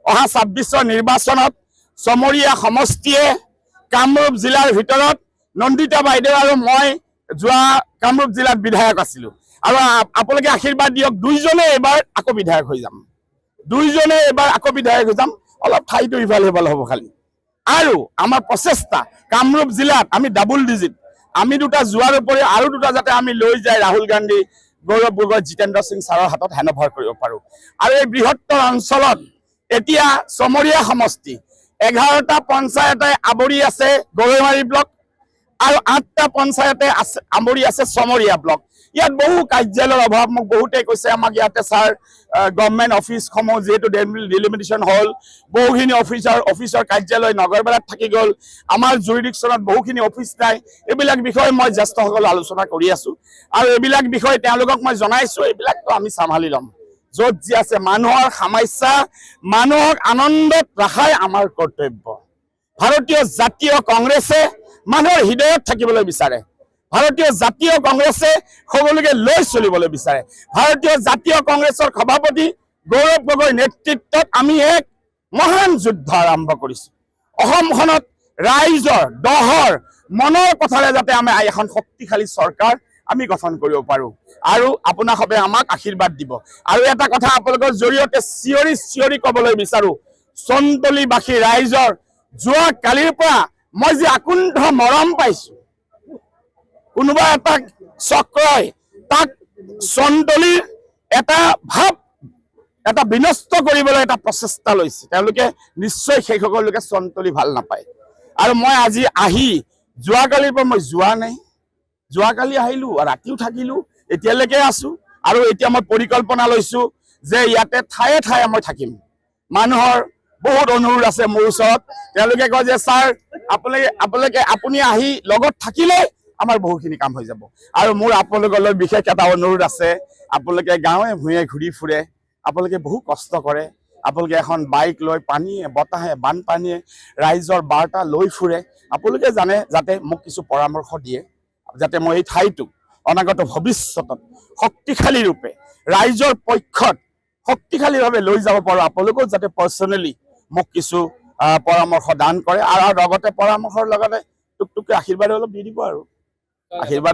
অহা ২৬ নিৰ্বাচনত চমৰীয়া সমষ্টিয়ে কামৰূপ জিলাৰ ভিতৰত নন্দিতা বাইদেউ আৰু মই যোৱা কামৰূপ জিলাত বিধায়ক আছিলোঁ আৰু আপোনালোকে আশীৰ্বাদ দিয়ক দুইজনে এবাৰ আকৌ বিধায়ক হৈ যাম অলপ ঠাইটো ইফালে সিফালে হ'ব খালি আৰু আমাৰ প্ৰচেষ্টা কামৰূপ জিলাত আমি ডাবল ডিজিট আমি দুটা যোৱাৰ উপৰি আৰু দুটা যাতে আমি লৈ যায় ৰাহুল গান্ধী গৌৰৱ গগৈ জিতেন্দ্ৰ সিং ছাৰৰ হাতত হেণ্ডঅভাৰ কৰিব পাৰোঁ আৰু এই বৃহত্তৰ অঞ্চলত এতিয়া চমৰীয়া সমষ্টি 11টা পঞ্চায়তে আৱৰি আছে গৰৈমাৰী ব্লক আৰু 8টা পঞ্চায়তে আৱৰি আছে চমৰীয়া ব্লক ইয়াত বহু কাৰ্যালয়ৰ অভাৱ মোক বহুতে কৈছে আমাক ইয়াতে ছাৰ গভৰ্ণমেণ্ট অফিচসমূহ যিহেতু ডিলিমিটেশ্যন হ'ল বহুখিনি অফিচৰ কাৰ্যালয় নগৰবেলাত থাকি গ'ল আমাৰ জুৰিডিকশ্যনত বহুখিনি অফিচ নাই এইবিলাক বিষয়ে মই জ্যেষ্ঠসকল আলোচনা কৰি আছোঁ আৰু এইবিলাক বিষয়ে তেওঁলোকক মই জনাইছোঁ এইবিলাকতো আমি চম্ভালি ল'ম য'ত যি আছে মানুহৰ সমস্যা মানুহক আনন্দত ৰখাই আমাৰ কৰ্তব্য ভাৰতীয় জাতীয় কংগ্ৰেছে মানুহৰ হৃদয়ত থাকিবলৈ বিচাৰে ভাৰতীয় জাতীয় কংগ্ৰেছে সকলোকে লৈ চলিবলৈ বিচাৰে ভাৰতীয় জাতীয় কংগ্ৰেছৰ সভাপতি গৌৰৱ গগৈ নেতৃত্বত আমি এক মহান যুদ্ধ আৰম্ভ কৰিছোঁ অসমখনত ৰাইজৰ দহৰ মনৰ কথাৰে যাতে আমি এখন শক্তিশালী চৰকাৰ আমি গঠন কৰিব পাৰোঁ আৰু আপোনালোকে আমাক আশীৰ্বাদ দিব আৰু এটা কথা আপোনালোকৰ জৰিয়তে চিঞৰি ক'বলৈ বিচাৰোঁ চন্তলীবাসী ৰাইজৰ যোৱা কালিৰ পৰা মই যে আকুণ্ঠ মৰম পাইছোঁ কোনোবা এটা চক্ৰই তাক চন্তলীৰ এটা ভাৱ এটা বিনষ্ট কৰিবলৈ এটা প্ৰচেষ্টা লৈছে তেওঁলোকে নিশ্চয় সেই সকলোকে চন্তলী ভাল নাপায় আৰু মই আজি আহি যোৱাকালিৰ পৰা মই যোৱা নাই যোৱাকালি আহিলোঁ ৰাতিও থাকিলোঁ এতিয়ালৈকে আছোঁ আৰু এতিয়া মই পৰিকল্পনা লৈছোঁ যে ইয়াতে ঠায়ে ঠায়ে মই থাকিম মানুহৰ বহুত অনুৰোধ আছে মোৰ ওচৰত তেওঁলোকে কয় যে ছাৰ আপুনি আহি লগত থাকিলে আমাৰ বহুখিনি কাম হৈ যাব আৰু মোৰ আপোনালোকলৈ বিশেষ এটা অনুৰোধ আছে আপোনালোকে গাঁৱে ভূঞে ঘূৰি ফুৰে আপোনালোকে বহু কষ্ট কৰে আপোনালোকে এখন বাইক লৈ পানীয়ে বতাহে বানপানীয়ে ৰাইজৰ বাৰ্তা লৈ ফুৰে আপোনালোকে জানে যাতে মোক কিছু পৰামৰ্শ দিয়ে যাতে মই এই ঠাইটোক অনাগত ভৱিষ্যতত শক্তিশালী ৰূপে ৰাইজৰ পক্ষত শক্তিশালীভাৱে লৈ যাব পাৰোঁ আপোনালোকেও যাতে পাৰ্চনেলি মোক কিছু পৰামৰ্শ দান কৰে আৰু লগতে পৰামৰ্শৰ লগতে টুকটুককৈ আশীৰ্বাদ অলপ দি দিব আৰু আশীৰ্বাদ